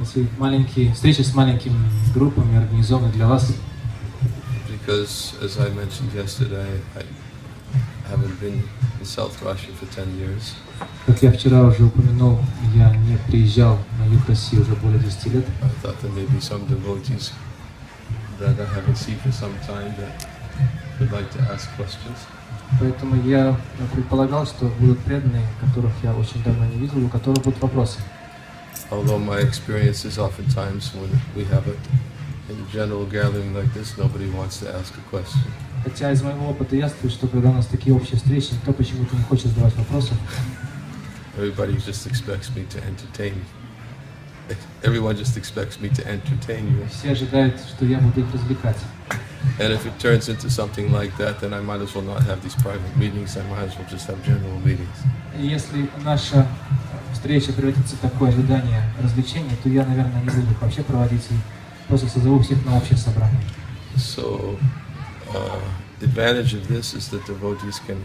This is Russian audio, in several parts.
Эти маленькие встречи с маленькими группами организованы для вас. Because, as I mentioned yesterday, I haven't been in South Russia for 10 years. Как я вчера уже упомянул, я не приезжал на юг России уже более 10 лет. I thought there may be some devotees that I haven't seen for some time that would like to ask questions. Поэтому я предполагал, что будут преданные, которых я очень давно не видел, у которых будут вопросы. Although my experience is oftentimes when we have a general gathering like this, nobody wants to ask a question. Хотя из моего опыта яствует, что когда у нас такие общие встречи, никто почему-то не хочет задавать вопросов. Everybody just expects me to entertain. Everyone just expects me to entertain you. Все ожидают, что я буду их развлекать. And if it turns into something like that, then I might as well not have these private meetings. I might as well just have general meetings. И если наша встреча превратится в такое ожидание развлечений, то я, наверное, не буду их вообще проводить и просто созову всех на общее собрание. So, the advantage of this is that devotees can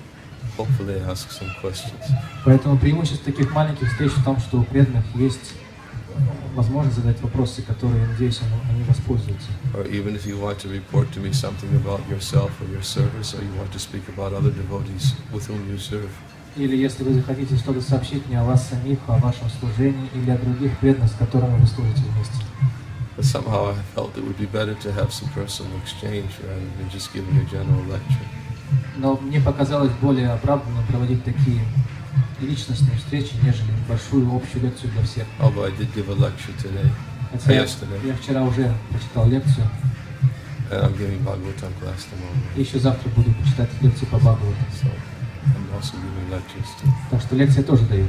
hopefully ask some questions. Поэтому преимущество таких маленьких встреч в том, что у преданных есть возможность задать вопросы, которые, я надеюсь, они воспользуются. Or even if you want to report to me something about yourself or your service, or you want to speak about other devotees with whom you serve. Или если вы захотите что-то сообщить мне о вас самих, о вашем служении или о других преданных, с которыми вы служите вместе. But somehow I felt it would be better to have some personal exchange rather than just giving a general lecture. Но мне показалось более оправданным проводить такие личностные встречи, нежели большую общую лекцию для всех. Although I did give a lecture today, yesterday. Я вчера уже прочитал лекцию. And I'm giving Bhagavatam class tomorrow. И еще завтра буду читать лекцию по Бхагавату. So I'm also giving lectures too. Так что лекции я тоже даю.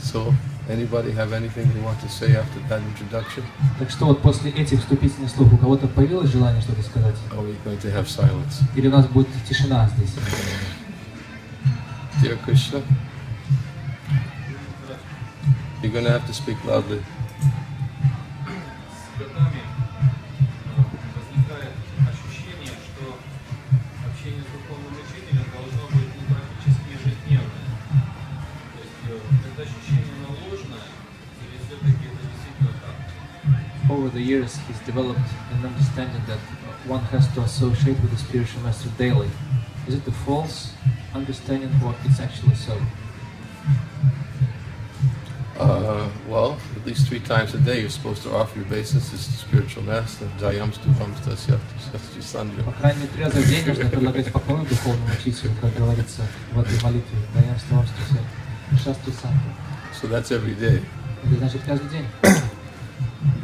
So, anybody have anything you want to say after that introduction? Так что вот после этих вступительных слов у кого-то появилось желание что-то сказать? Or are we going to have silence? Или у нас будет тишина здесь? Dear Krishna, you're going to have to speak loudly. Over the years, he's developed an understanding that one has to associate with the spiritual master daily. Is it a false understanding, or it's actually so? Well, at least 3 times a day you're supposed to offer your obeisances to the spiritual master. Jayamstu hamsta syasti sandhya. По крайней мере, 3 раза в день нужно предлагать поклоны духовному учителю, как говорится в этой молитве. Даямсту хамсту шасту сандхя. So that's every day. Это значит каждый день.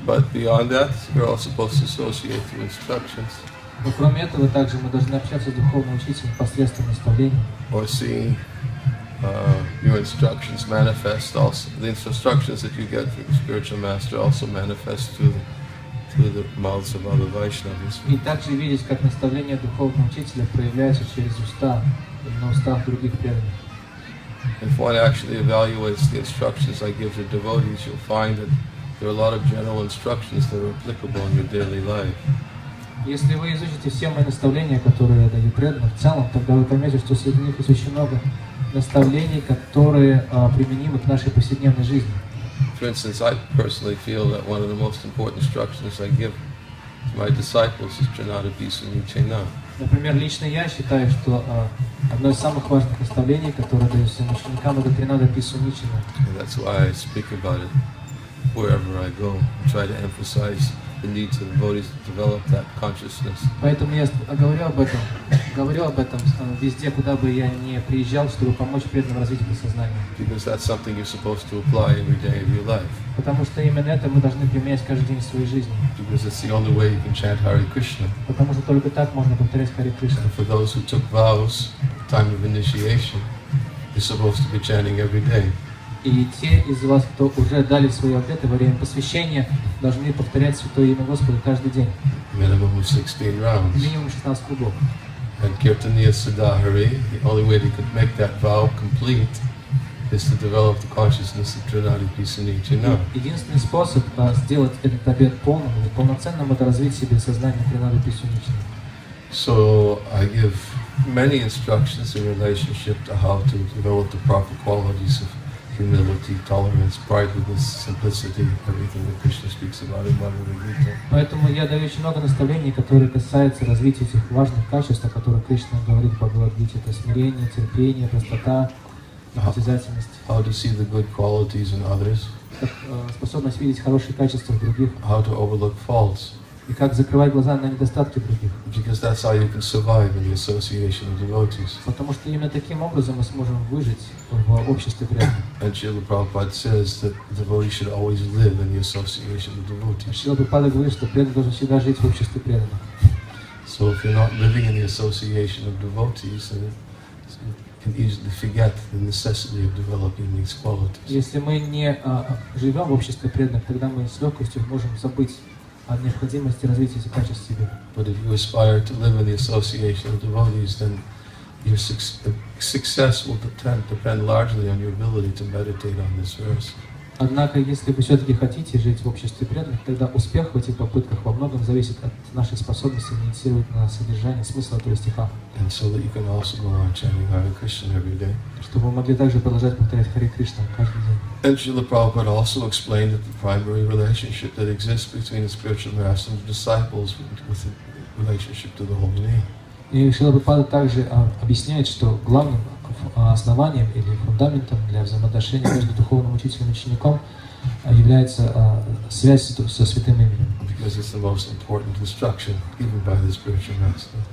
But beyond that, you're all supposed to associate through instructions. Но кроме этого, также мы должны общаться с духовным учителем посредством наставлений. Or seeing your instructions manifest also. The instructions that you get from the spiritual master also manifest through the mouths of other Vaishnavas. И также видеть, как наставления духовного учителя проявляются через уста, на устах других преданных. If one actually evaluates the instructions I give to devotees, you'll find that there are a lot of general instructions that are applicable in your daily life. Если вы изучите все мои наставления, которые я даю преданным в целом, тогда вы поймете, что среди них есть очень много наставлений, которые применимы к нашей повседневной жизни. For instance, I personally feel that one of the most important instructions I give to my disciples is Trinada Pisunichena. Например, лично я считаю, что одно из самых важных наставлений, которое даю своим ученикам, это Тринада Писуничена. That's why I speak about it wherever I go. I try to emphasize the need to the devotees to develop that consciousness. Поэтому я говорю об этом везде, куда бы я ни приезжал, чтобы помочь преданным развить это сознание. Because that's something you're supposed to apply every day of your life. Потому что именно это мы должны применять каждый день в своей жизни. Because it's the only way you can chant Hare Krishna. Потому что только так можно повторять Харе Кришна. And for those who took vows at the time of initiation, you're supposed to be chanting every day. И те из вас, кто уже дали свои обеты во время посвящения, должны повторять Святое Имя Господа каждый день. Minimum of 16 rounds. Минимум 16 кругов. And Kirtaniya Siddhahari, the only way they could make that vow complete is to develop the consciousness of Trinadi Pisunichena. Единственный способ сделать этот обет полным и полноценным — это развить в себе сознание Тринады Писуничны. So I give many instructions in relationship to how to develop the proper qualities of humility, tolerance, brightness, simplicity, everything that Krishna speaks about in Bhagavad-Gita. Поэтому я даю очень много наставлений, которые касаются развития этих важных качеств, о которых Кришна говорит в Бхагавад-Гите. Это смирение, терпение, простота, обязательность. How to see the good qualities in others. Способность видеть хорошие качества в других. How to overlook faults. И как закрывать глаза на недостатки других. Because that's how you can survive in the association of devotees. Потому что именно таким образом мы сможем выжить в обществе преданных. And Srila Prabhupada says that devotees should always live in the association of devotees. Шрила Прабхупада говорит, что преданный должен всегда жить в обществе преданных. So if you're not living in the association of devotees, then you can easily forget the necessity of developing these qualities. Если мы не живем в обществе преданных, тогда мы с легкостью можем забыть о необходимости развития этих качеств в себе. But if you aspire to live in the association of devotees, then your success will depend largely on your ability to meditate on this verse. Однако, если вы все-таки хотите жить в обществе преданных, тогда успех в этих попытках во многом зависит от нашей способности инициировать на содержание смысла этого стиха. And so that you can also go on chanting Hare Krishna every day. Чтобы вы могли также продолжать повторять Харе Кришна каждый день. And Srila Prabhupada also explained that the primary relationship that exists between the spiritual master and the disciples with the relationship to the holy name. И Шрила Прабхупада также объясняет, что главным основанием или фундаментом для взаимоотношений между духовным учителем и учеником является связь со святым именем.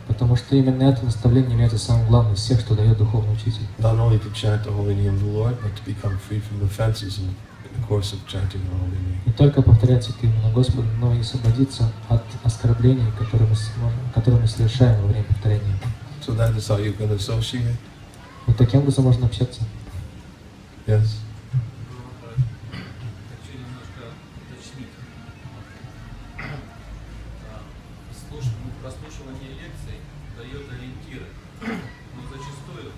Потому что именно это наставление является самым главным из всех, что дает духовный учитель. Не только повторять святые имена Господа, но и освободиться от оскорблений, которые мы совершаем во время повторения. So that is how you can associate. Вот таким образом можно общаться. Yes. Хочу немножко уточнить. Прослушивание лекций дает ориентиры, но зачастую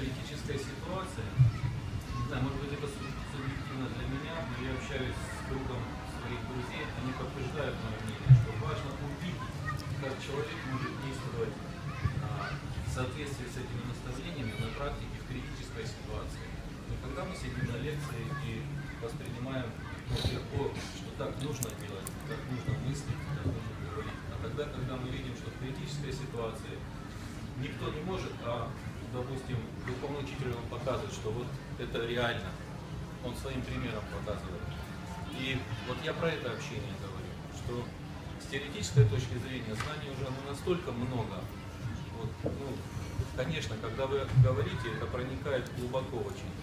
критическая ситуация, не знаю, может быть это субъективно для меня, но я общаюсь с кругом своих друзей, они подтверждают мое мнение, что важно увидеть, как человек может действовать в соответствии с этими наставлениями на практике в критической ситуации. Но когда мы сидим на лекции и воспринимаем легко, что так нужно делать, так нужно мыслить, так нужно говорить, а тогда, когда мы видим, что в критической ситуации никто не может, а, допустим, духовный учитель вам показывает, что вот это реально, он своим примером показывает. И вот я про это общение говорю, что с теоретической точки зрения знаний уже настолько много. Вот, конечно, когда вы говорите, это проникает глубоко очень.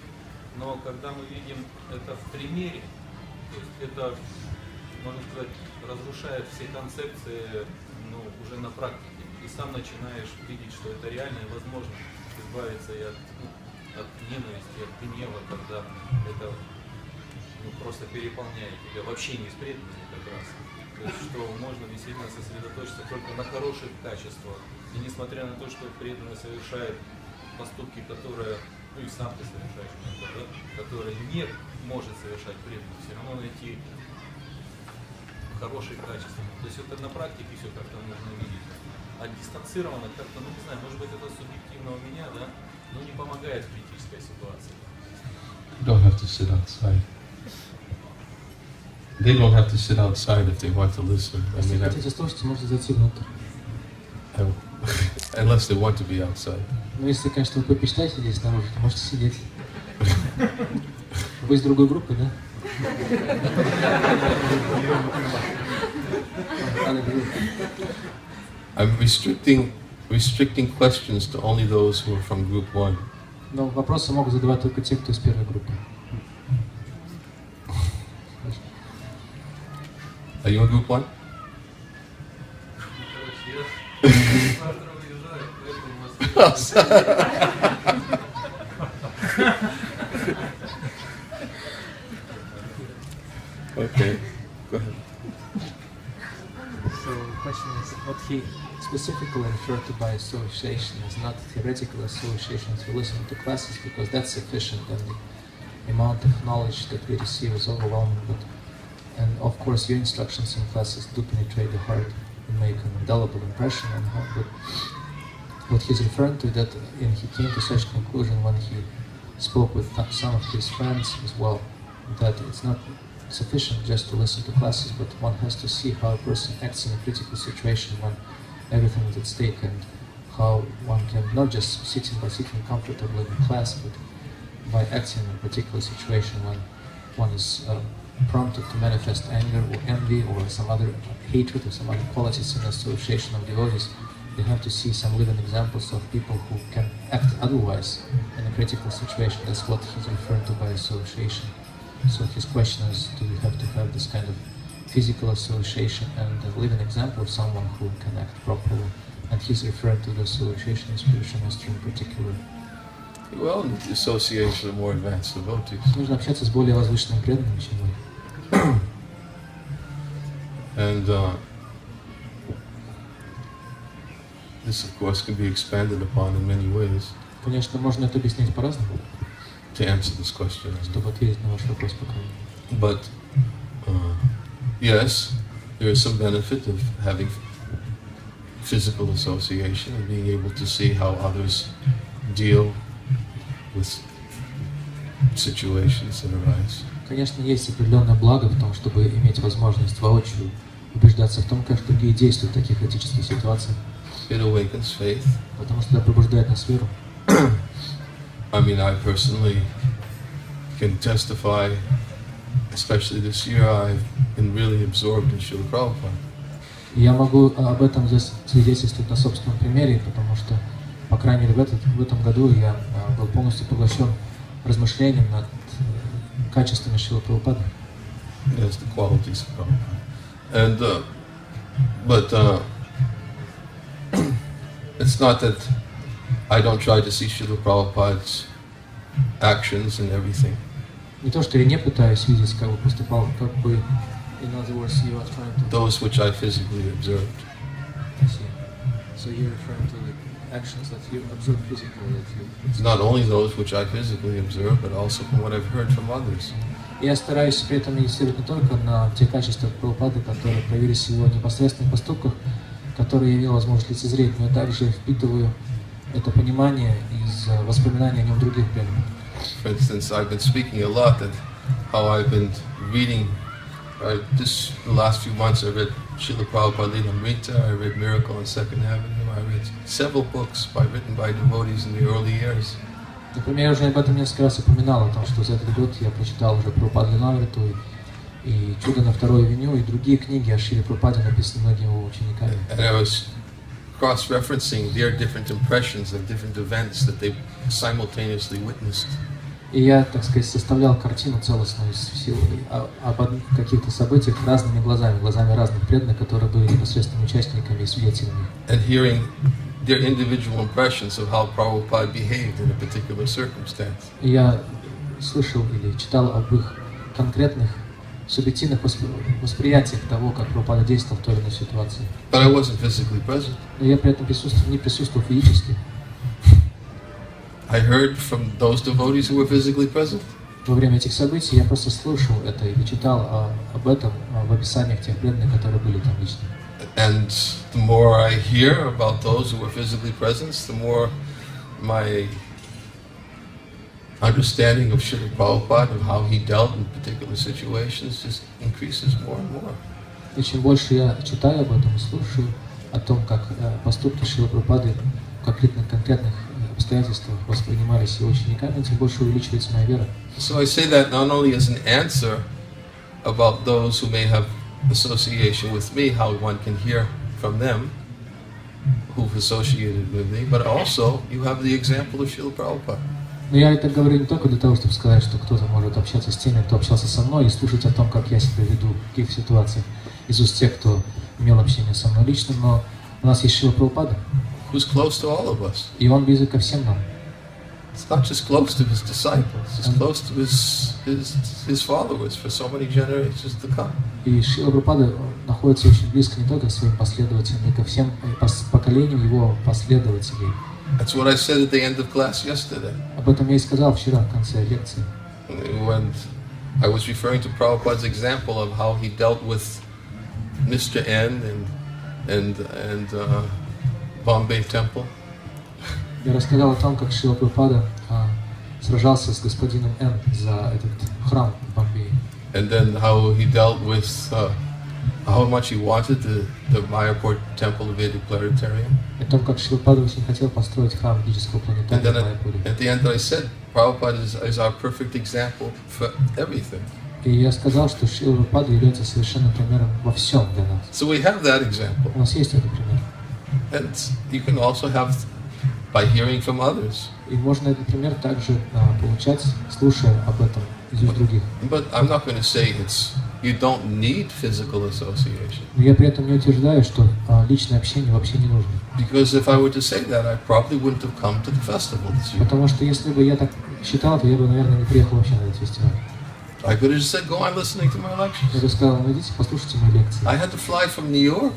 Но когда мы видим это в примере, то есть это, можно сказать, разрушает все концепции уже на практике. И сам начинаешь видеть, что это реально и возможно избавиться и от ненависти, от гнева, когда это просто переполняет тебя в общении с преданными как раз. То есть, что можно действительно сосредоточиться только на хороших качествах. И несмотря на то, что преданный совершает поступки, которые, и сам ты совершаешь, да, которые не может совершать преданный, все равно найти хорошие качества. То есть это на практике все как-то нужно видеть. А дистанцированно как-то, не знаю, может быть это субъективно у меня, да, но не помогает в критической ситуации. You don't have to sit outside. They don't have to sit outside if they want to listen. Если хотите слушать, можете зайти внутрь. Unless they want to be outside. Но если, конечно, вы предпочитаете сидеть снаружи, то можете сидеть. Вы из другой группы, да? I'm restricting questions to only those who are from group 1. Но вопросы могут задавать только те, кто из первой группы. Are you in group 1? Okay, go ahead. So the question is, what he specifically referred to by association is not theoretical association to listen to classes, because that's sufficient, and the amount of knowledge that we receive is overwhelming. And of course, your instructions in classes do penetrate the heart and make an indelible impression on heart. But what he's referring to, that he came to such conclusion when he spoke with some of his friends as well, that it's not sufficient just to listen to classes, but one has to see how a person acts in a critical situation when everything is at stake, and how one can not just sitting comfortably in class, but by acting in a particular situation when one is prompted to manifest anger or envy or some other hatred or some other qualities in association of devotees. They have to see some living examples of people who can act otherwise in a critical situation. That's what he's referring to by association. So his question is, do we have to have this kind of physical association and a living example of someone who can act properly? And he's referring to the association of spiritual master in particular. Well, the association of more advanced devotees. Нужно общаться с более возвышенными преданными, чем вы. And this, of course, can be expanded upon in many ways. Конечно, можно это объяснить по-разному, to answer this question. чтобы ответить на ваш вопрос пока. But yes, there is some benefit of having physical association and being able to see how others deal with situations that arise. Конечно, есть определенное благо в том, чтобы иметь возможность воочию убеждаться в том, как другие действуют в таких критических ситуациях. It awakens faith. Потому что это пробуждает нас веру. I mean, I personally can testify, especially this year, I've been really absorbed in Srila Prabhupada. Я могу об этом свидетельствовать на собственном примере, потому что, по крайней мере, в этом году я был полностью поглощен размышлением над качествами Шрилы Прабхупады. Yes, the qualities of Prabhupada. And, it's not that I don't try to see Srila Prabhupada's actions and everything. Не то, что я не пытаюсь видеть, как бы поступал, как бы, in other words, you are trying to... Those which I physically observed. I see. So you're referring to the actions that you observe physically. Not only those which I physically observe, but also from what I've heard from others. Я стараюсь при этом медитировать не только на те качества Прабхупады, которые проявились в его непосредственных поступках, которые я имел возможность лицезреть, но я также впитываю это понимание из воспоминаний о нем других преданных. For instance, I've been speaking a lot that how I've been reading, the last few months I read Srila Prabhupada Lilamrita, I read Miracle on Second Avenue, I read several books written by devotees in the early years. Например, я уже об этом несколько раз упоминал, о том, что за этот год я прочитал уже Прабхупаду Лиламриту и «Чудо на второй авеню», и другие книги о Шриле Прабхупаде, написанные многими его учениками. And I was cross-referencing their different impressions of different events that they simultaneously witnessed. И я, так сказать, составлял картину целостную об каких-то событиях разными глазами разных преданных, которые были непосредственными участниками и свидетелями. And hearing their individual impressions of how Prabhupada behaved in a particular circumstance. И я слышал или читал об их конкретных субъективных восприятиях того, как Прабхупада действовал в той или иной ситуации. But I wasn't physically present. Но я при этом не присутствовал физически. I heard from those devotees who were physically present. Во время этих событий я просто слушал это или читал об этом в описаниях тех преданных, которые были там лично. And the more I hear about those who were physically present, the more my understanding of Srila Prabhupada and how he dealt in particular situations just increases more and more. И чем больше я читаю об этом и слушаю о том, как поступки Шрилы Прабхупады в конкретных обстоятельствах воспринимались его учениками, тем больше увеличивается моя вера. So I say that not only as an answer about those who may have association with me, how one can hear from them who've associated with me, but also you have the example of Srila Prabhupada. Но я это говорю не только для того, чтобы сказать, что кто-то может общаться с теми, кто общался со мной, и слушать о том, как я себя веду в каких ситуациях из уст тех, кто имел общение со мной лично, но у нас есть Шрила Прабхупада, Who's close to all of us. и он близок ко всем нам. It's not just close to his disciples, it's close to his followers for so many generations to come. И Шрила Прабхупада находится очень близко не только к своим последователям, но и ко всем поколениям его последователей. That's what I said at the end of class yesterday. Об этом я и сказал вчера в конце лекции. When I was referring to Prabhupada's example of how he dealt with Mr. N and Bombay Temple. Я рассказал о том, как Шрила Прабхупада сражался с господином Н за этот храм в Бомбее. And then how he dealt with how much he wanted the Mayapur temple to be a planetarium. И том, как Шрила Прабхупада очень хотел построить храм ведического And планетария then в Майяпуре. at the end I said, Prabhupada is our perfect example for everything. И я сказал, что Шрила Прабхупада является совершенным примером во всем для нас. So we have that example. У нас есть этот пример. And you can also have by hearing from others. И можно этот пример также получать, слушая об этом из уст других. But I'm not going to say you don't need physical association. Но я при этом не утверждаю, что личное общение вообще не нужно. Because if I were to say that, I probably wouldn't have come to the festival this year. Потому что если бы я так считал, то я бы, наверное, не приехал вообще на этот фестиваль. I could have just said, go on listening to my lectures. Я бы сказал, ну идите, послушайте мои лекции. I had to fly from New York.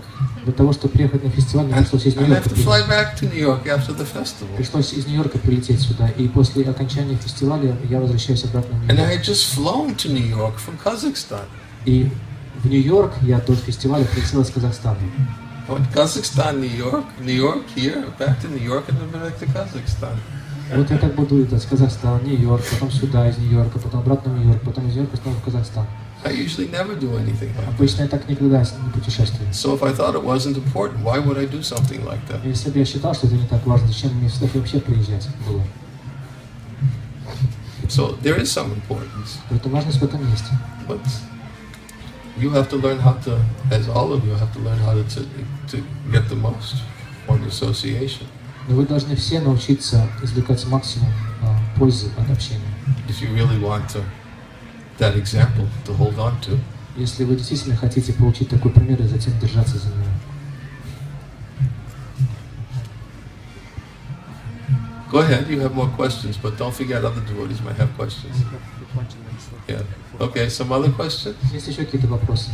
Для того, чтобы приехать на фестиваль, мне пришлось из And I Нью-Йорка have to fly back to New York after the festival. Пришлось из Нью-Йорка прилететь сюда, и после окончания фестиваля я возвращаюсь обратно в And I Нью-Йорк. had just flown to New York from Kazakhstan. И в Нью-Йорк я до фестиваля прилетел из Казахстана. I went to Kazakhstan, New York, here, back to New York, and then back to Kazakhstan. Вот я так буду из Казахстана, Нью-Йорк, потом сюда, из Нью-Йорка, потом обратно в Нью-Йорк, потом из Нью-Йорка снова в Казахстан. I usually never do anything like that. Обычно я так никогда не путешествую. So if I thought it wasn't important, why would I do something like that? Если бы я считал, что это не так важно, зачем мне сюда вообще приезжать было? So there is some importance, Поэтому важность в этом есть. but you have to learn how to, as all of you have to learn how to get the most from the association. Но вы должны все научиться извлекать максимум пользы от общения. If you really want that example to hold on to. Если вы действительно хотите получить такой пример и затем держаться за него. Go ahead, you have more questions, but don't forget other devotees might have questions. Yeah. Okay, some other questions? Есть еще какие-то вопросы?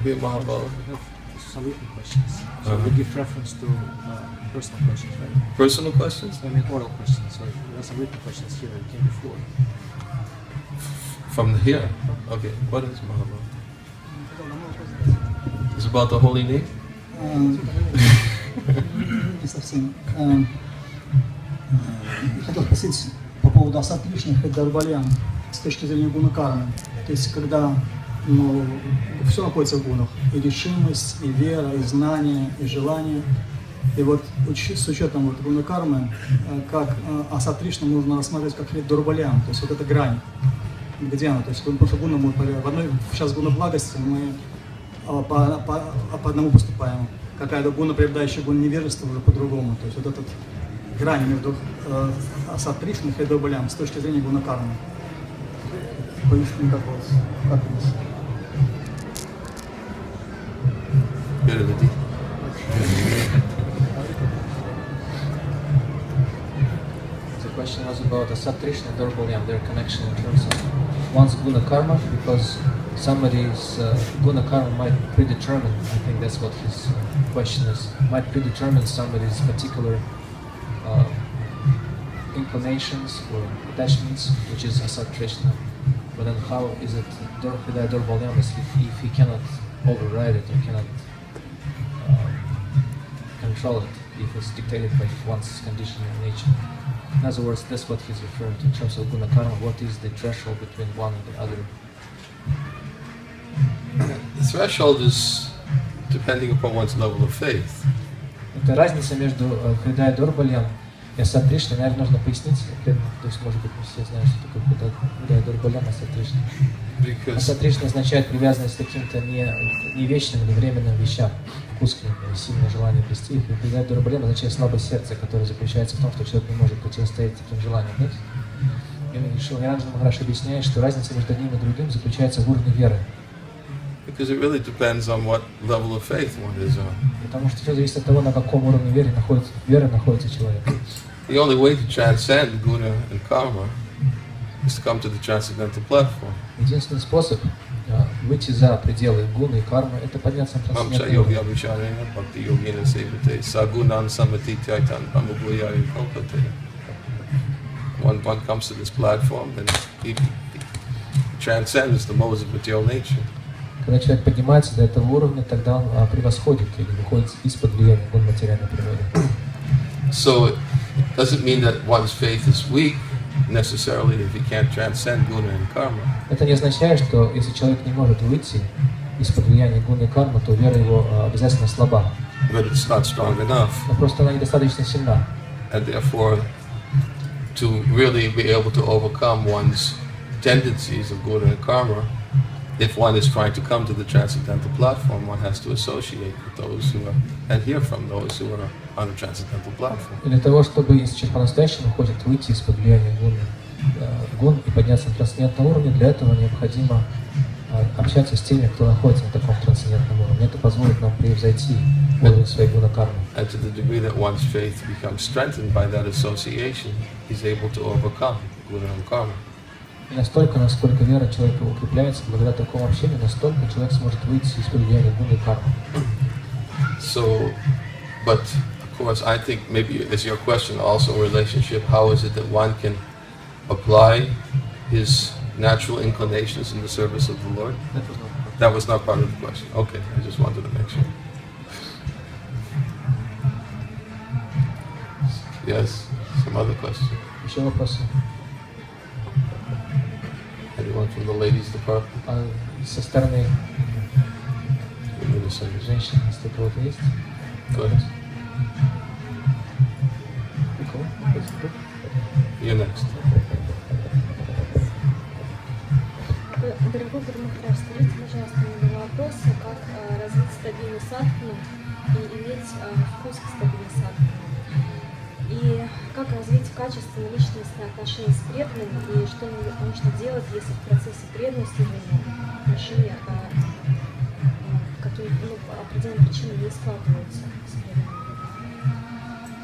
Okay, Mahabala. Salutary questions. So we give preference to personal questions, right? Personal questions? I mean oral questions. So there are some written questions here that came before. From here? Okay, what is Mahabala? It's about the holy name? Не совсем. Хотел спросить по поводу асад лишних и дарбальян с точки зрения гуна кармы. То есть, когда все находится в гунах, и решимость, и вера, и знание, и желание. И вот с учетом вот гуна кармы, как асад лишних нужно рассматривать как дарбальян, то есть вот эта грань. Где она? То есть потому что гуна в одной сейчас гуна благости мы по одному поступаем. Какая-то гуна, преобладающая гуна невежества, уже по-другому. То есть вот этот грань между асатришных и дарбалям с точки зрения гуна кармы. Поясни, как у вас? Переведи. The question was about Asatrishna and Darbalyam, their connection in terms of one's guna karma, because somebody's guna karma might predetermine, I think that's what his question is, might predetermine somebody's particular inclinations or attachments, which is Asatrishna. But then how is it Darbalyam if he cannot override it or cannot control it, if it's dictated by one's conditioning nature? In other words, that's what he's referring to in terms of guna karma. What is the threshold between one and the other? The threshold is depending upon one's level of faith. Это разница между Хридай Дорбальям и Асатришной, наверное, нужно пояснить. То есть, может быть, не все знают, что такое Хридай Дорбальям и Асатришна. Асатришна означает привязанность к каким-то не вечным или временным вещам, вкусным или сильное желание блести их. И Хридай Дорбальям означает слабое сердце, которое заключается в том, что человек не может противостоять таким желаниям. Да? И Ниранджана Махарадж объясняет, что разница между одним и другим заключается в уровне веры. Because it really depends on what level of faith one is on. Потому что все зависит от того, на каком уровне веры находится человек. The only way to transcend guna and karma is to come to the transcendental platform. Единственный способ выйти за пределы гуны и кармы — это подняться на трансцендентный уровень. One comes to this platform and he transcends the modes of material nature. Когда человек поднимается до этого уровня, тогда он превосходит или выходит из-под влияния гун материальной природы. So it doesn't mean that one's faith is weak. necessarily if he can't transcend guna and karma. Это не означает, что если человек не может выйти из-под влияния гуны и кармы, то вера его обязательно слаба. But it's not strong enough. Но просто она недостаточно сильна. And therefore, to really be able to overcome one's tendencies of guna and karma, if one is trying to come to the transcendental platform, one has to associate with those who are, and hear from those who are on the transcendental platform. И для того, чтобы, если человек по-настоящему хочет выйти из-под влияния гун и подняться на трансцендентном уровне, для этого необходимо общаться с теми, кто находится на таком трансцендентном уровне. Это позволит нам превзойти уровень своей гуна-кармы. And to the degree that one's faith becomes strengthened by that association, he's able to overcome guna and karma. И настолько, насколько вера человека укрепляется, благодаря такому общению, настолько человек сможет выйти из-под влияния гуны и кармы. So, but of course, I think maybe is your question also a relationship. How is it that one can apply his natural inclinations in the service of the Lord? That was not part of the question. Okay, I just wanted to make sure. Yes, some other question. Еще вопросы? Anyone from the ladies' department? Со стороны женщин, если у кого-то есть? Good. You're next. Дорогой Гуру Махарадж, скажите, пожалуйста, мне два вопроса, как развить стабильную садхану и иметь вкус к стабильной садхане. И как развить качественные личностные отношения с преданными, и что нужно делать, если в процессе преданного служения отношения какие-то определенные причины не складываются с преданными.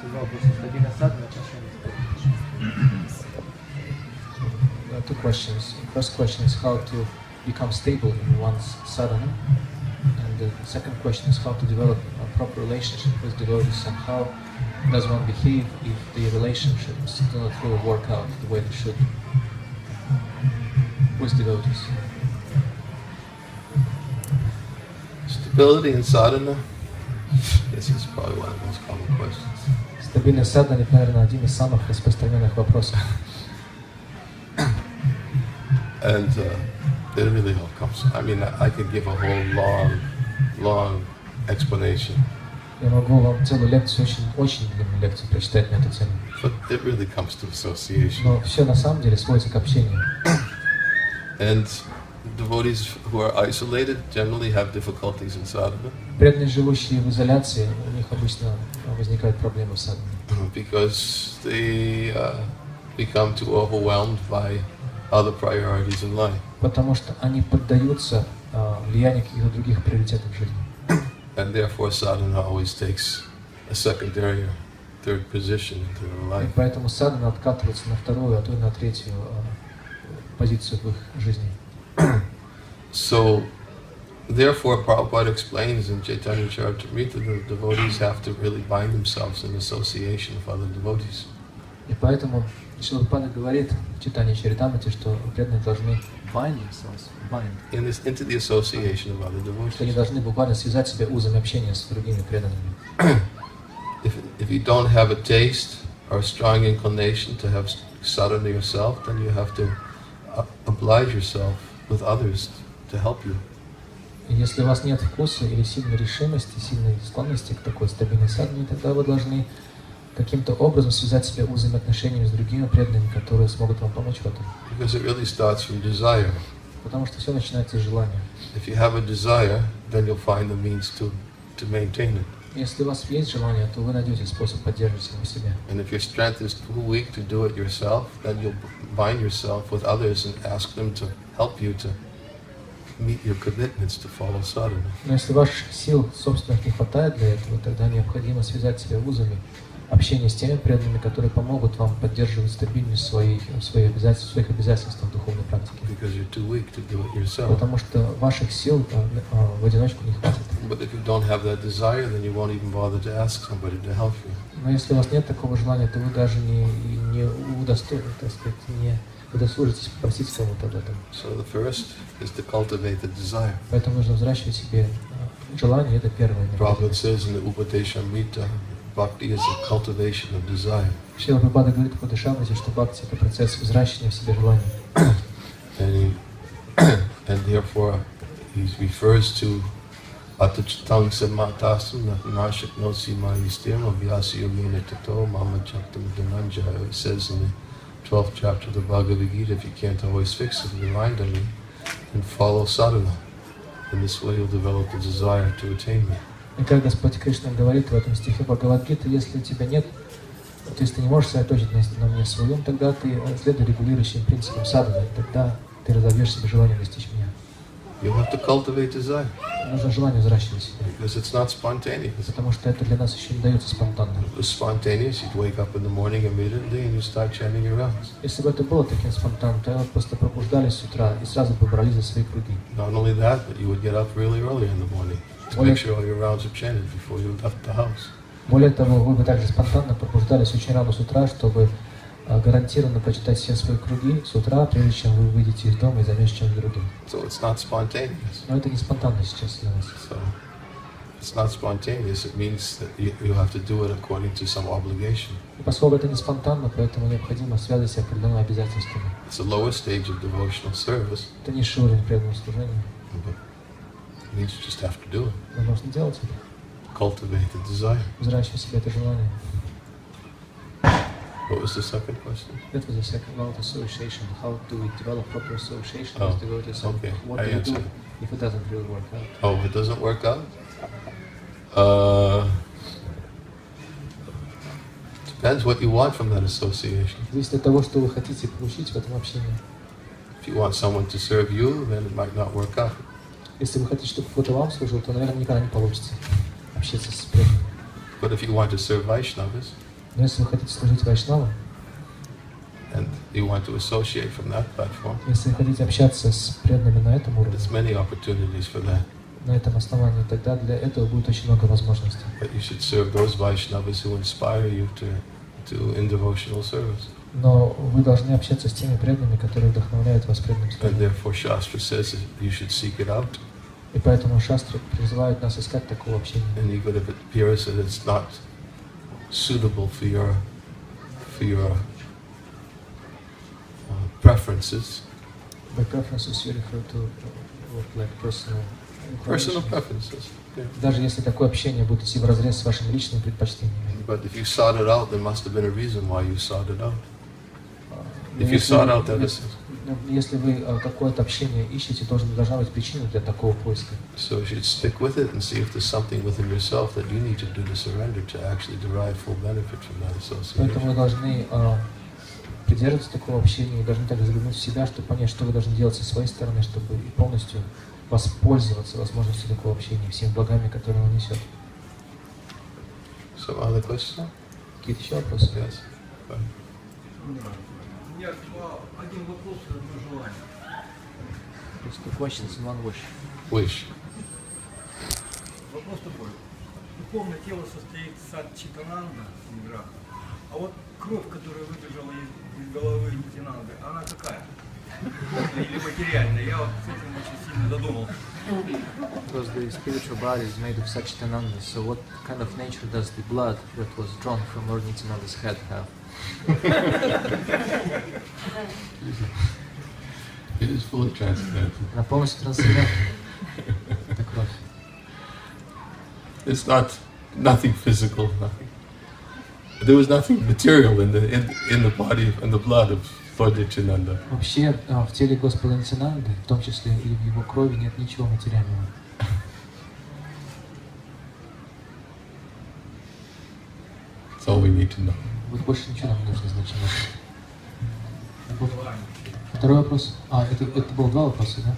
Два вопроса. Стабильная садхана, отношения с преданными. Two questions. First question is how to become stable in one's sadhana, and the second question is how to develop a proper relationship with devotees, and how does one behave if the relationships do not really work out the way they should with devotees. Stability in sadhana. This is probably one of the most common questions. Стабильность садханы, наверное, один из самых распространенных вопросов. And it really all comes. I mean, I could give a whole long explanation. Я могу вам целую лекцию, очень длинную лекцию прочитать на эту тему. But it really comes to association. Но все на самом деле сводится к общению. And devotees who are isolated generally have difficulties in sadhana. Преданные, живущие в изоляции, у них обычно возникают проблемы в садхане. Because they become too overwhelmed by other priorities in life. Потому что они поддаются влиянию каких-то других приоритетов в жизни. And therefore sadhana always takes a secondary or third position into their life. И поэтому садхана откатывается на вторую, а то и на третью позицию в их жизни. So, therefore, Prabhupada explains in Chaitanya Charitamrita that the devotees have to really bind themselves in association with other devotees. И поэтому Шрила Прабхупада говорит в Чайтанья Чаритамрите, что преданные должны into the association of other devotees. Что они должны буквально связать себя узами общения с другими преданными. If you don't have a taste or a strong inclination to have sadhana yourself, then you have to oblige yourself with others to help you. И если у вас нет вкуса или сильной решимости, сильной склонности к такой стабильной садхане, тогда вы должны каким-то образом связать себя узами отношениями с другими преданными, которые смогут вам помочь в этом. Because it really starts from desire. Потому что все начинается с желания. If you have a desire, then you'll find the means to maintain it. Если у вас есть желание, то вы найдете способ поддерживать его в себе. And if your strength is too weak to do it yourself, then you'll bind yourself with others and ask them to help you to meet your commitments to follow sadhana. Но если ваших сил собственных не хватает для этого, тогда необходимо связать себя узами общения с теми преданными, которые помогут вам поддерживать стабильность своих обязательств в духовной практике. Because you're too weak to do it yourself. Потому что ваших сил в одиночку не хватит. But if you don't have that desire, then you won't even bother to ask somebody to help you. Но если у вас нет такого желания, то вы даже не удосужитесь попросить кого-то об этом. So the first is to cultivate the desire. Поэтому нужно взращивать себе желание, это первое. Prabhupada says in the Upadeshamrita, bhakti is the cultivation of desire. Шрила Прабхупада говорит в Дешамрите, что бхакти — это процесс взращивания в себе желания. And therefore, he refers to Atachitang Samatasam Nashak Nosi Mayistim Abhyasi Yogina Tato Mama Chaktam Dhananjaya. It says in the 12th chapter of the Bhagavad-Gita, if you can't always fix it, remind of me and follow sadhana. In this way you'll develop the desire to attain me. И как Господь Кришна говорит в этом стихе Бхагавад-Гиты, если у тебя нет, то есть ты не можешь сосредоточить на мне свой ум, тогда ты следуй регулирующим принципам садханы, тогда ты разовьешь себе желание достичь меня. You have to cultivate desire. Нужно желание взращивать в себе. Because it's not spontaneous. Потому что это для нас еще не дается спонтанно. If it was spontaneous, you'd wake up in the morning immediately and you start chanting your rounds. Если бы это было таким спонтанным, то просто пробуждались с утра и сразу бы брались за свои круги. Not only that, but you would get up really early in the morning to make sure all your rounds are chanted before you left the house. Более того, вы бы также спонтанно пробуждались очень рано с утра, чтобы гарантированно прочитать все свои круги с утра, прежде чем вы выйдете из дома и займетесь чем-то другим. So it's not spontaneous. Но это не спонтанно сейчас для нас. So it's not spontaneous. It means that you have to do it according to some obligation. И поскольку это не спонтанно, поэтому необходимо связать себя определенными обязательствами. It's a lower stage of devotional service. Это низший уровень преданного служения. But it means you just have to do it. Но нужно делать это. Cultivate the desire. Взращивать в себе это желание. What was the second question? That was the second about association. How do we develop proper association with devotees? Okay. What do we do if it doesn't really work out? Oh, if it doesn't work out? Depends what you want from that association. Зависит от того, что вы хотите получить в этом общении. If you want someone to serve you, then it might not work out. Если вы хотите, чтобы кто-то вам служил, то, наверное, никогда не получится общаться с преданными. But if you want to serve Vaishnavas, Но если вы хотите служить вайшнавам, and you want to associate from that platform, если вы хотите общаться с преданными на этом уровне, there's many opportunities for that. на этом основании, тогда для этого будет очень много возможностей. But you should serve those Vaishnavas who inspire you in devotional service. Но вы должны общаться с теми преданными, которые вдохновляют вас преданным And служением. therefore Shastra says that you should seek it out. И поэтому шастры призывают нас искать такого общения. And even if it appears that it's not suitable for your preferences. By preferences you refer to like personal Preferences. Yeah. Даже если такое общение будет идти вразрез с вашими личными предпочтениями. But if you sought it out, there must have been a reason why you sought it out. If you sought out that is. Если вы какое-то общение ищете, должна быть причина для такого поиска. So you should stick with it and see if there's something within yourself that you need to do to surrender to actually derive full benefit from that association. Поэтому вы должны придерживаться такого общения и должны также заглянуть в себя, чтобы понять, что вы должны делать со своей стороны, чтобы полностью воспользоваться возможностью такого общения, всеми благами, которые он несет. So other questions? Какие-то еще вопросы? Yes. У меня один вопрос и одно желание. Just two questions and one wish. Wish. Вопрос такой. Духовное тело состоит из Читананда, Ниграха. А вот кровь, которая выбежала из головы Нитянанды, она какая? Или материальная? Я вот с этим очень сильно задумался. Because the spiritual body is made of Satchitananda, so what kind of nature does the blood that was drawn from Lord Nityananda's head have? It is fully transcendental. Она полностью трансцендентна. Это кровь. It's nothing physical, nothing. There was nothing material in the body and the blood of Lord Nityananda. Вообще в теле Господа Нитянанды, в том числе и в его крови, нет ничего материального. That's all we need to know. Вот больше ничего нам не нужно знать. Второй вопрос. Это было два вопроса, да?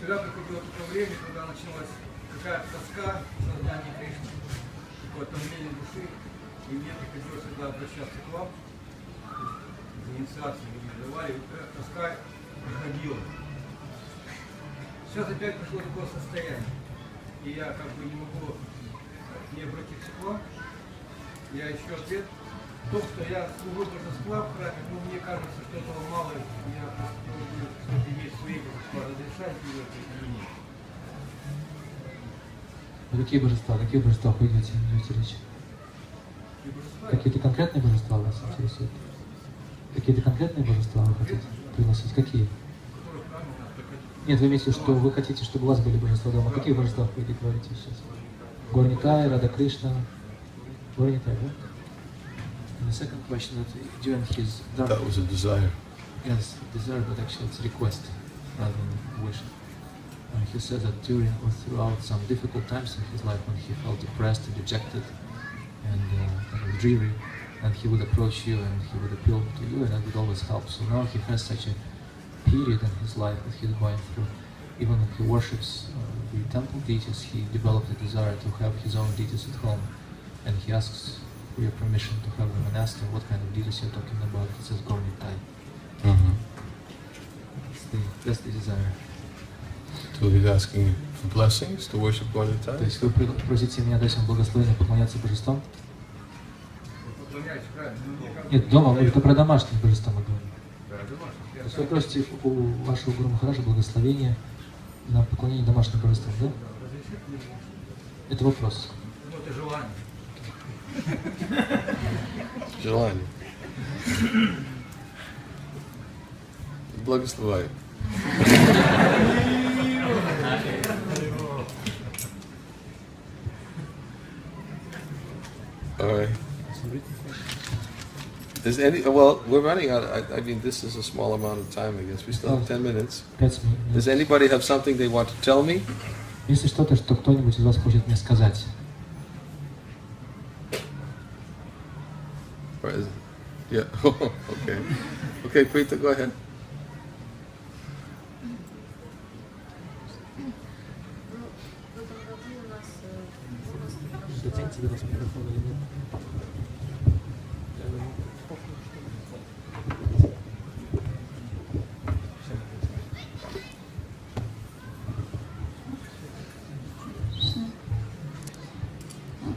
Когда приходило такое время, когда началась какая-то тоска в сознании Кришны, какое-то мнение души, и мне приходилось всегда обращаться к вам, за инициацией вы мне давали, и вот эта тоска приходила. Сейчас опять пришло такое состояние, и я как бы не могу не обратиться к вам. Я ищу ответ в том, что я служу божества в храме, но мне кажется, что этого мало, я должен что-то иметь свои божества, разрешайте его это или нет. Какие божества? Какие божества вы идете речь? Какие-то конкретные божества вас интересуют? Какие-то конкретные божества вы хотите приносить? Какие? Нет, вы имеете в виду, что вы хотите, чтобы у вас были божества дома. Какие божества вы говорите сейчас? Горнитай, Рада Кришна. Горнитай, да? And the second question, that during his dark... That was a desire. Yes, desire, but actually it's a request rather than wish. He said that during or throughout some difficult times in his life, when he felt depressed and dejected and kind of dreary, and he would approach you and he would appeal to you, and that would always help. So now he has such a period in his life that he's going through. Even when he worships the temple deities, he developed a desire to have his own deities at home, and he asks for your permission to have them and ask him what kind of deities you're talking about. He says Gornitai. That's the desire. So he's asking for blessings to worship Gornitai? То есть вы просите меня дать вам благословение поклоняться божествам? Нет, дома, это про домашних божества мы говорим. То есть вы просите у вашего гуру Махараджа благословения на поклонение домашним божествам, да? Это вопрос. Это желание. Желание. Благословляю. All right. Is any? Well, we're running out. I mean, this is a small amount of time. I guess we still have 10 minutes. 5 минут. Does anybody have something they want to tell me? Если что-то, что кто-нибудь из вас хочет мне сказать. Or is it? Yeah. Okay. Okay, Preeta, go ahead.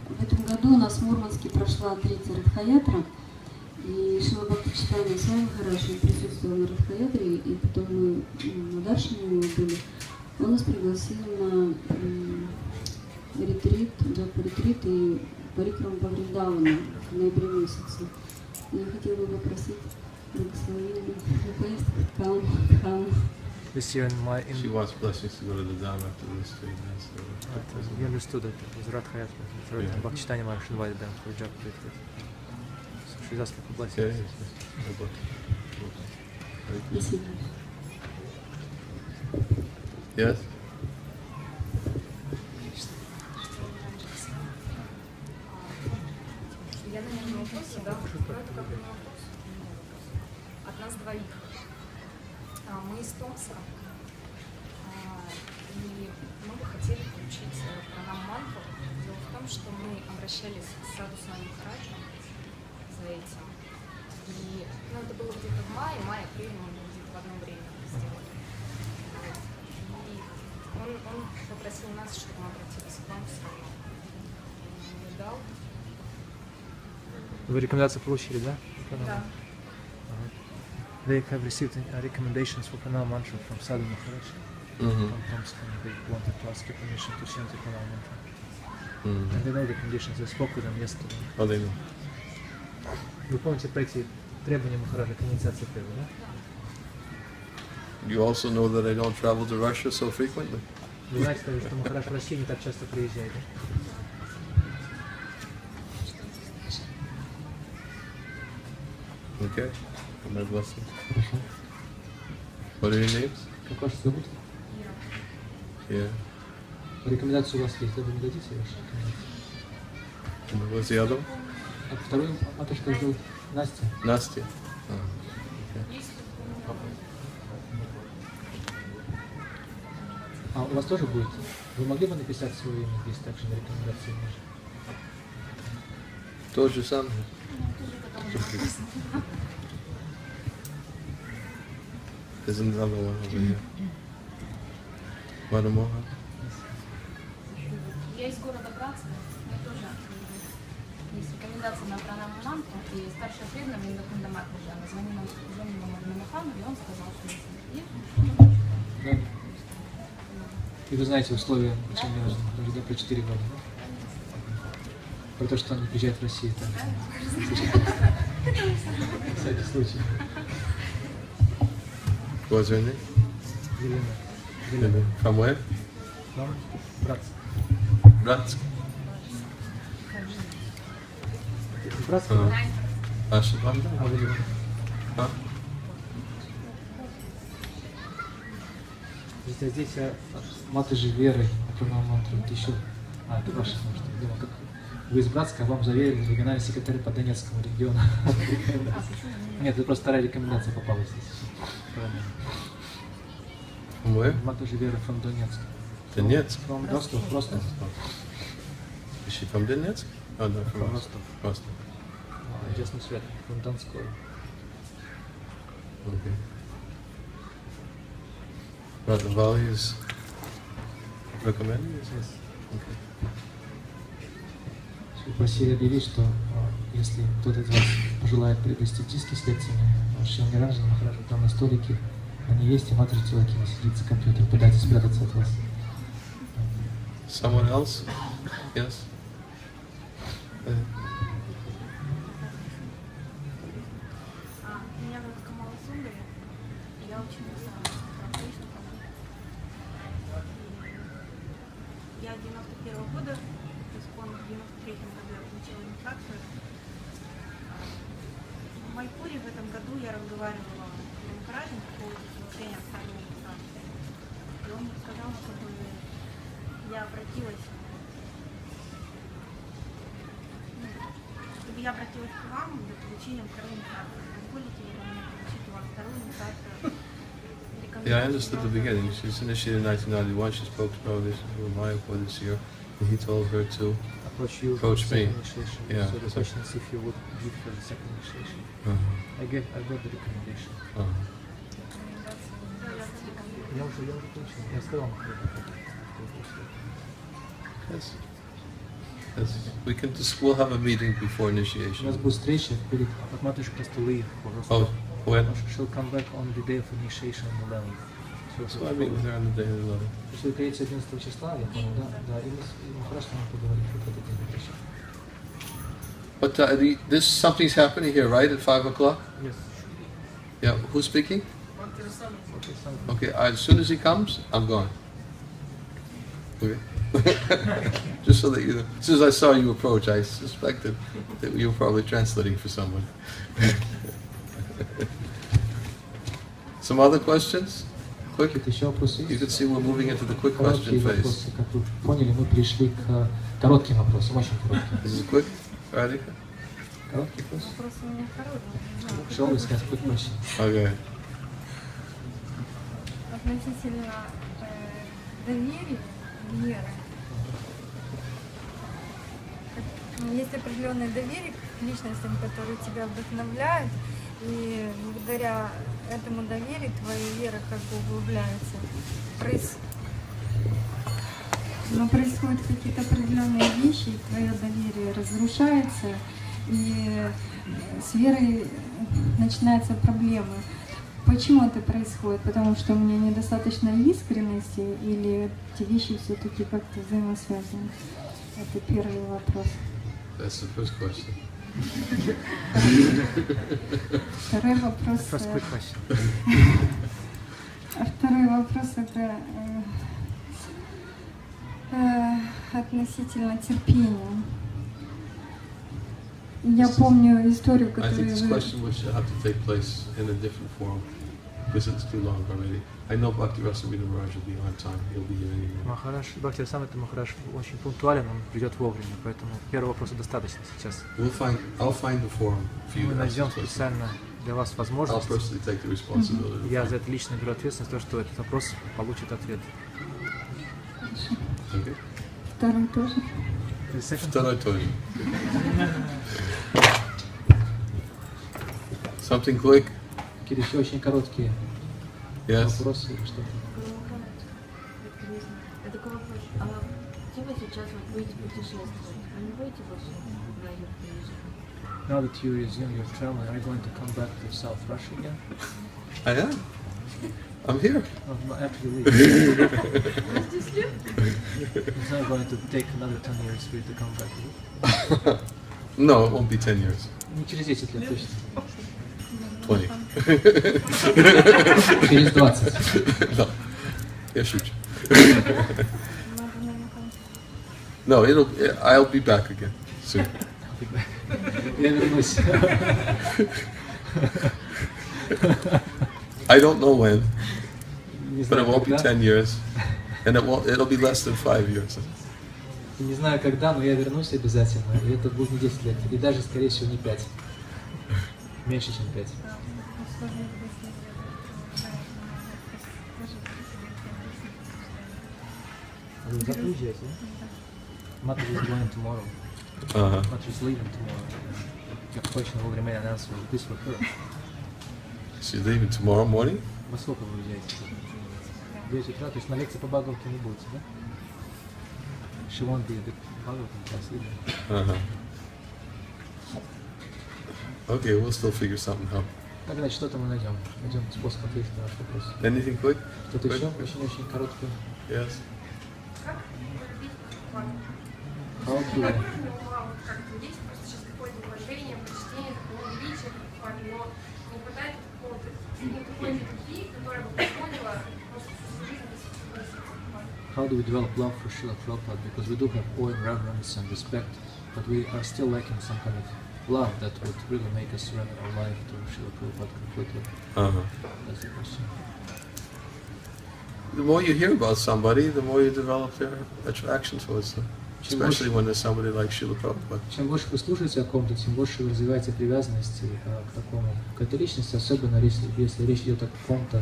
В этом году у нас в Мурманске прошла 3-я Радха-ятра, и Шрила Бхактиведанты Свами Прабхупады присутствовал на Радха-ятре, и потом мы на Даршине у него были. Он нас пригласил на ретрит, джапа-ретрит и парикраму по Вриндавану в ноябре месяце. Я хотела бы попросить благословения на поездку к Калу. This year She wants blessings to go to the Dham after this too. You understood that it was Radha Yatra. Bhaktivinoda Maharaj invited them for japa retreat. So she's asking for blessings. Спасибо. Yes? Я, наверное, вопрос, да? Это как вопрос от нас двоих. Мы из Томска, и мы бы хотели получить пранам-мантру. Дело в том, что мы обращались к Саду Свами Махараджу за этим. И это было где-то в мае-апреле, мы где-то в одно время сделали. И он попросил нас, чтобы мы обратились к вам с вами. Он дал. Вы рекомендации получили, да? Да. They have received recommendations for pranam mantra from Sadhu Maharaj. From Tomsk, and they wanted to ask your permission to chant the pranam mantra. And they know the conditions. I spoke with them yesterday. Oh, they know. Вы помните про эти требования Махараджа к инициации первой, да? You also know that I don't travel to Russia so frequently. Вы знаете, что Махарадж в Россию не так часто приезжает. Okay. My blessing. What are your names? Как вас зовут? Yeah. Рекомендацию у вас есть, да? Вы не дадите ваши рекомендации? And what's the other one? А вторую матушку зовут Настя. Nastya. Oh, okay. А у вас тоже будет? Вы могли бы написать свое имя здесь также на рекомендации ниже? То же самое. There's another one over here. Madam Я из города Братска, я тоже есть рекомендация на пранам-мантру, и старшая преданная Вриндакунда Матаджи, она звонила Махану, и он сказал, что есть. Да. И вы знаете условия, чем я да, про 4 года. Про то, что он не приезжает в Россию. Так. На всякий случай. What's your name? Елена. From where? From Братск. Bratsk. Братск? Ашабанда? А? Здесь маты же веры, отправлял мантру. Это еще... это ваше, может, я думал, как вы из Братска, а вам заверили региональный секретарь по Донецкому региону. Нет, это просто вторая рекомендация попалась здесь. Where? Маты же веры from Донецк. Donetsk? From Ростов, Ростов. Is she from Donetsk? Oh, no, from Ростов. Rostov. Честный свет, from Донской. Okay. Brother Vali is recommending this? Yes. Okay. Просили объявить, что если кто-то из вас пожелает приобрести диски с лекциями, член Ниранджана Махараджа, там на столике они есть, и Матри Тилакина сидит за компьютер, пытается спрятаться от вас. Someone else? Yes? Меня зовут Камала Сундари, я ученица Кришны. Я 91-го года, ИСККОН в 93-м году я получила инициацию. В Майпуре в этом году я разговаривала с Махараджем по поводу совершения второй инициации. И он мне сказал, чтобы я обратилась к вам для получения второй инициации. Позволите ли вы мне получить у вас вторую инициацию? Yeah, I understood the beginning. She was initiated in 1991. She spoke to Proповедник Mayapur this year. And he told her to approach me. Yeah. So the question is if you would give her the second initiation. I got the recommendation. Я уже получил. Я сказал Махараджу. Yes. Yes. We'll have a meeting before У нас initiation. будет встреча перед матушкой просто leave. Oh, when? She'll come back on the day of initiation on the 11th. So I meet with her on the day of the 11th. Если вы приедете 11 числа, я понял, да, и мы хорошо поговорим в этот день. But this something's happening here, right? At 5 o'clock? Yes. Yeah. Who's speaking? Okay. As soon as he comes, I'm gone. Okay. Just so that you know. As soon as I saw you approach, I suspected that you were probably translating for someone. Some other questions? Quick. Еще вопросы You есть? can see we're moving into the quick Короткие question phase. вопросы. Как вы поняли, мы перешли к коротким вопросам, очень коротким. This is quick, Radhika? Короткий вопрос? Вопрос у меня короткий. Shall we start quick question? Okay. Относительно доверия, веры. Есть определенное доверие к личностям, которые тебя вдохновляют, и благодаря этому доверию твоя вера как бы углубляется. Но происходят какие-то определенные вещи, и твое доверие разрушается, и с верой начинаются проблемы. Почему это происходит? Потому что у меня недостаточно искренности, или эти вещи все-таки как-то взаимосвязаны? Это первый вопрос. That's the first question. Второй вопрос. First quick question. Второй вопрос это относительно терпения. Я помню историю, I think которую this вы... question will have to take place in a different forum because it's too long already. I know Bhaktivinoda Swami Prabhupada will be on time. He'll be here anyway. Махарадж, Бхактиведанты Свами Махарадж очень пунктуален, он придет вовремя, поэтому первого вопроса достаточно сейчас. I'll find the forum for you Мы to ask найдем this question. специально для вас I'll возможность. personally take the responsibility. Я за это лично беру ответственность, то, что этот вопрос получит ответ. Okay. Второй тоже. Второй тоже. Something quick? Какие-то еще очень короткие Yes. вопросы или что-то. Я такой вопрос. А где вы сейчас будете путешествовать? Вы не будете больше на юг приезжать? Now that you resume your travel, are you going to come back to South Russia again? I am. I'm here. After you leave. It's not going to take another 10 years for you to come back. No, it won't be 10 years. Не через 10 лет точно. 20. Через 20. No. Я шучу. No, I'll be back again soon. Я вернусь. I don't know when, Не but it знаю won't be когда. 10 years, and it'll be less than 5 years. Не знаю когда, но я вернусь обязательно. И это будет не 10 лет. И даже, скорее всего, не 5. Меньше, чем 5. Вы завтра уезжаете, да? Mother is going tomorrow. Mother is leaving tomorrow. Как точно вовремя я announced this for her. She's leaving tomorrow morning? Во сколько вы уезжаете? В 9 утра, то есть на лекции по Бхагавату не будете, да? She won't be at the Bhagavatam class either. Okay, we'll still figure something out. Так, значит, что-то мы найдем. Найдем способ ответить на ваш вопрос. Anything quick? Что-то еще? Очень-очень короткое. Yes. How do I? How do we develop love for Srila Prabhupada? Because we do have awe and reverence and respect, but we are still lacking some kind of love that would really make us surrender our life to Srila Prabhupada completely. That's the question. The more you hear about somebody, the more you develop their attraction towards them. Especially when there's somebody like Srila Prabhupada. Чем больше вы слушаете о ком-то, тем больше вы развиваете привязанности к этой личности, особенно если речь идет о ком-то,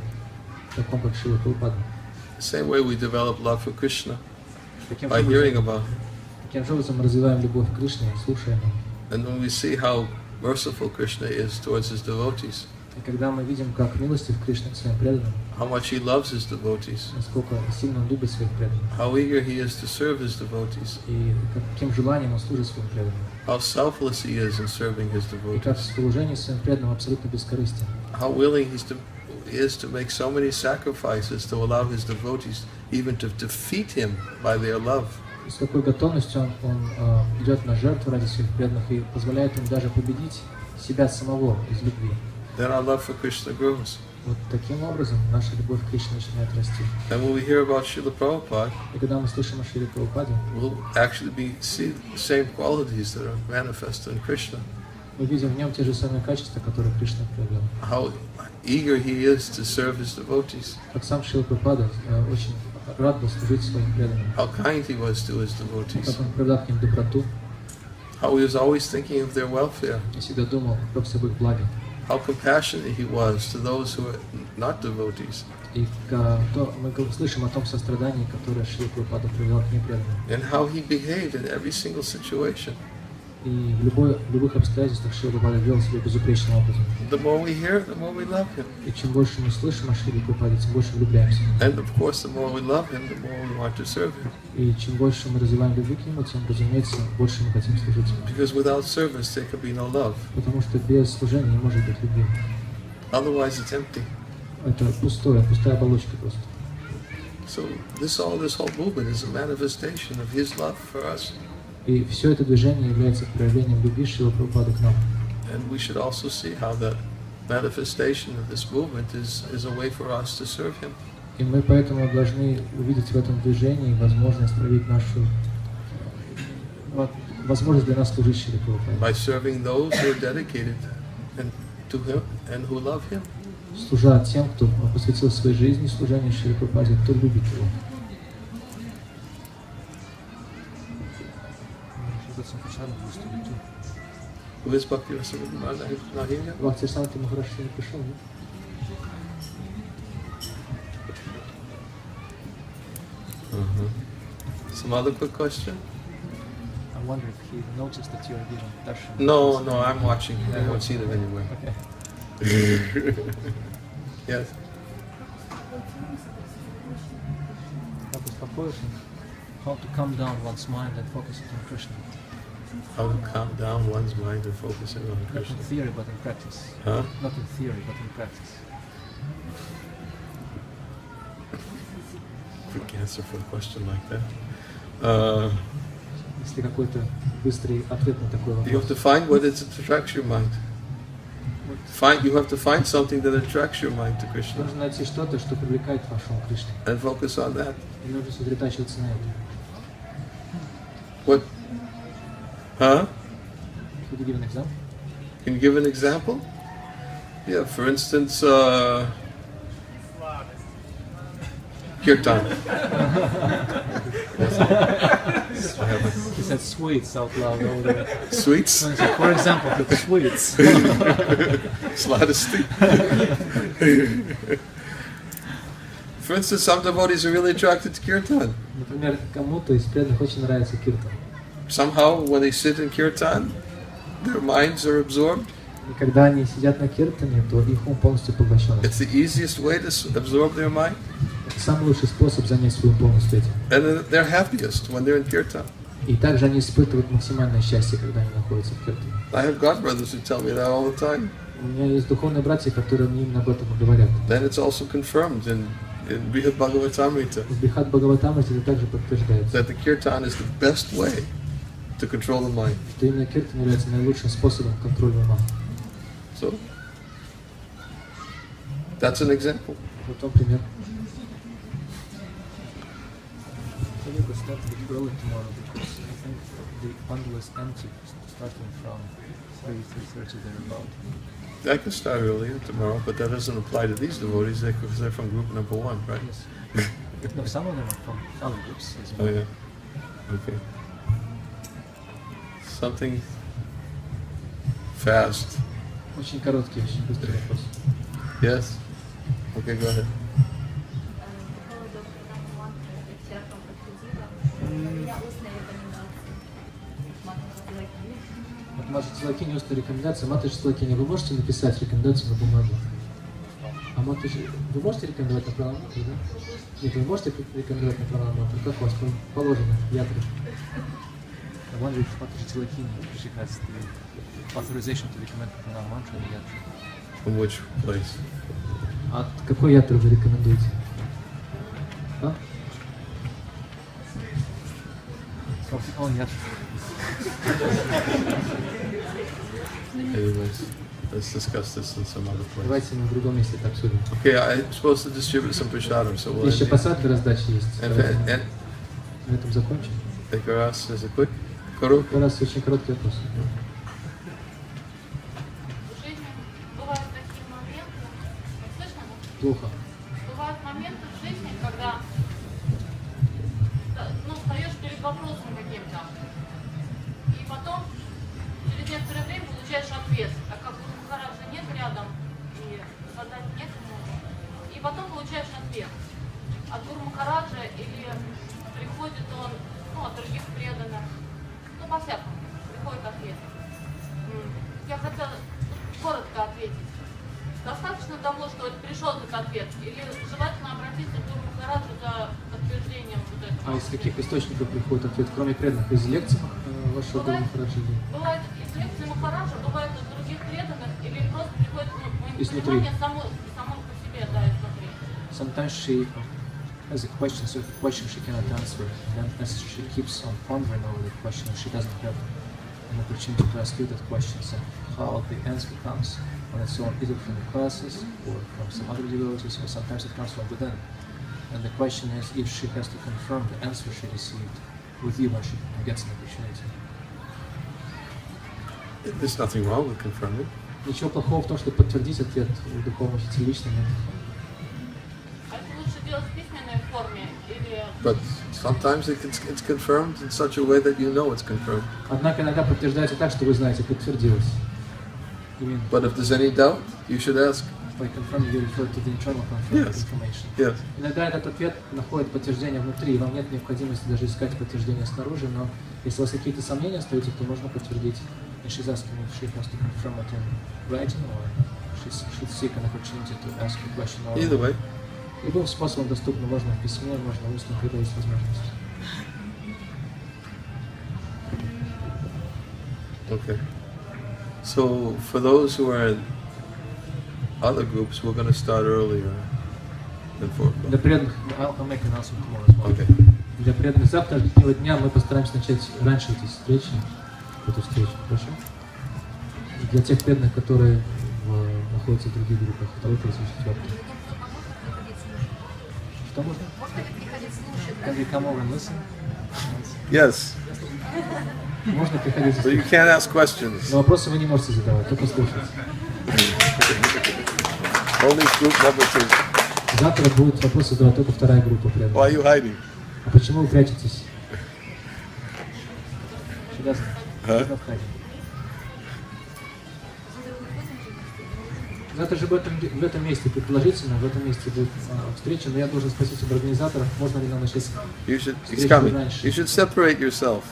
таком как Шрила Прабхупада. The same way we develop love for Krishna by hearing about him. Таким же образом мы развиваем любовь к Кришне, слушая его. And when we see how merciful Krishna is towards his devotees, И когда мы видим, как милостив Кришна к своим преданным, how much he loves his devotees, насколько сильно он любит своих преданных, how eager he is to serve his devotees, и каким желанием он служит своим преданным, how selfless he is in serving his и как в devotees, служении своим преданным абсолютно бескорыстен, how willing he is to make so many sacrifices to allow his devotees even to defeat him by their love. и с какой готовностью он идет на жертву ради своих преданных и позволяет им даже победить себя самого из любви. Then our love for Krishna grows. Вот таким образом наша любовь к Кришне начинает расти. And when we hear about Srila Prabhupada, И когда мы слышим о Шриле Прабхупаде, we'll actually see the same qualities that are manifest in Krishna. мы видим в нем те же самые качества, которые Кришна проявлял. How eager he is to serve his devotees. Как сам Шрила Прабхупада очень рад был служить своим преданным. How kind he was to his Как devotees. он проявлял к ним доброту How he was always thinking of their welfare. и всегда думал о всех их благе. How compassionate he was to those who are not devotees. И мы слышим о том сострадании, которое Шрила Прабхупада проявлял к непреданным. And how he behaved in every single situation. И в любых обстоятельствах Шрила Прабхупада вел себя безупречным образом. The more we hear, the more we love him. И чем больше мы слышим о Шриле Прабхупаде, тем больше влюбляемся. And of course, the more we love him, the more we want to serve him. И чем больше мы развиваем любовь к нему, тем, разумеется, больше мы хотим служить ему. Because without service, there can be no love. Потому что без служения не может быть любви. Otherwise, it's empty. Это пустая оболочка просто. So this whole movement is a manifestation of his love for us. И все это движение является проявлением любви Шрилы Прабхупады к нам. And we should also see how that manifestation of this movement is a way for us to serve him. И мы поэтому должны увидеть в этом движении возможность проявить нашу возможность для нас служить Шриле Прабхупаде. By serving those who are dedicated to him and who love him. Служа тем, кто посвятил своей жизни служению Шриле Прабхупаде, кто любит его. Who is Bhaktivinoda Maharaj? Not here yet? Бхактиведанты Махарадж не пришел, нет? Some other quick question? I wonder if he noticed that you are giving darshan. No, I'm watching. I won't see them anywhere. Okay. Yes. Как успокоиться? How to calm down one's mind and focus it on Krishna. How to calm down one's mind and focus it on Not Krishna. in theory, but in practice. Huh? Not in theory, but in practice. quick answer for a question like that. Если какой-то быстрый ответ на такой You have вопрос. to find what it attracts your mind. You have to find something that attracts your mind to Krishna. Нужно найти что-то, что привлекает вашего Кришну. And focus on that. И нужно сосредотачиваться на этом. What? Huh? Could you give an example? Can you give an example? Yeah, for instance, kirtan. He said sweets out loud over there. Sweets? For example, the sweets. Sladisty. For instance, some devotees are really attracted to kirtan. Например, кому-то из преданных очень нравится киртан. Somehow, when they sit in kirtan, their minds are absorbed. И когда они сидят на киртане, то их ум полностью поглощен. It's the easiest way to absorb their mind. Это самый лучший способ занять свой ум полностью этим. And they're happiest when they're in kirtan. И также они испытывают максимальное счастье, когда они находятся в киртане. I have godbrothers who tell me that all the time. У меня есть духовные братья, которые мне именно об этом и говорят. Then it's also confirmed in Bhagavad-Gitу. В Бхагавад-Гите это также подтверждается. That the kirtan is the best way to control the mind. Что именно киртан является наилучшим способом контроля ума. So, that's an example. Вот он пример. Can you go start a bit early tomorrow because I think the bundle is empty starting from 3:30 thereabout. I can start earlier tomorrow, but that doesn't apply to these devotees because they're from group number 1, right? Yes. No, some of them are from other groups as Oh well. yeah. Okay. Something fast. Очень короткий, очень быстрый вопрос. Yes? Okay, go ahead. По поводу программы мантры, я вам подтвердила. У меня устная рекомендация. Матушка Лакини. Вот Матушка Лакини устная рекомендация. Матушка Лакини, вы можете написать рекомендацию на бумагу? А Матушка, вы можете рекомендовать на правом мантру, да? Нет, вы можете рекомендовать на правом мантру? Как у вас положено в ятре? I wonder if Mataji Lakini she has the authorization to recommend Pranam mantra in the yatra. From which place? А какой ятру вы рекомендуете? А? Oh, yatra. Anyways, let's discuss this in some other place. Давайте мы в другом месте это обсудим. Okay, I'm supposed to distribute some prasadam, so we'll Еще посадка раздачи есть. and На этом закончим. take our ask as a quick Kuru. У нас очень короткий вопрос. В жизни бывают такие моменты, слышно? Плохо. Бывают моменты в жизни, когда встаешь перед вопросом каким-то, и потом через некоторое время получаешь ответ, так как у Махараджа нет рядом и задать некому, и потом получаешь ответ от Гуру Махараджа или приходит он от других преданных. По-всякому приходит ответ. Я хотела коротко ответить. Достаточно того, что пришел этот ответ, или желательно обратиться к Гуру Махараджу за подтверждением вот этого? А из каких источников приходит ответ, кроме преданных? Из лекций вашего Гуру Махараджа? Бывает из лекций Махараджа, бывает из других преданных, или просто приходит понимание само по себе, да, изнутри. Sometimes she has a question, so the question she cannot answer, and then as she keeps on pondering over the question, she doesn't have an opportunity to ask you that question, so how the answer comes, and it's so either from the classes, or from some other devotees, or sometimes it comes from within. And the question is if she has to confirm the answer she received with you when she gets an opportunity. There's nothing wrong with confirming. Ничего плохого в том, чтобы подтвердить ответ у духовного учителя лично нет. But sometimes it's confirmed in such a way that you know it's confirmed. Однако иногда подтверждается так, что вы знаете, подтвердилось. But if there's any doubt, you should ask. By confirming, you refer to the internal confirmation. Yes. Иногда этот ответ находит подтверждение внутри, и вам нет необходимости даже искать подтверждение снаружи, но если у вас какие-то сомнения остаются, то можно подтвердить. And she's asking if she has to confirm it in writing, or she should seek an opportunity to ask a question. Either way. Любым способом доступно, можно в письме, можно устно, когда есть возможность. Okay. So for those who are in other groups, we're going to start earlier. than 4 o'clock. Для преданных, I'll make an announcement tomorrow as well. Okay. Для преданных завтрашнего дня мы постараемся начать раньше эти встречи, эту встречу, хорошо? Для тех преданных, которые находятся в других группах, 2, 3, 4. Что можно? Can you come over and listen? Yes. Можно приходить. So you can't ask questions. Но вопросы вы не можете задавать, только слушать. Only group number 2. Завтра будут вопросы задавать только вторая группа преданных. Why are you hiding? А почему вы прячетесь? Завтра же в этом месте, предположительно, в этом месте будет встреча, но я должен спросить об организаторах, можно ли нам начать He's coming. You should separate yourself.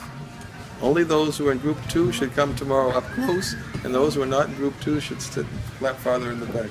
Only those who are in group 2 should come tomorrow up close, and those who are not in group 2 should sit flat farther in the back.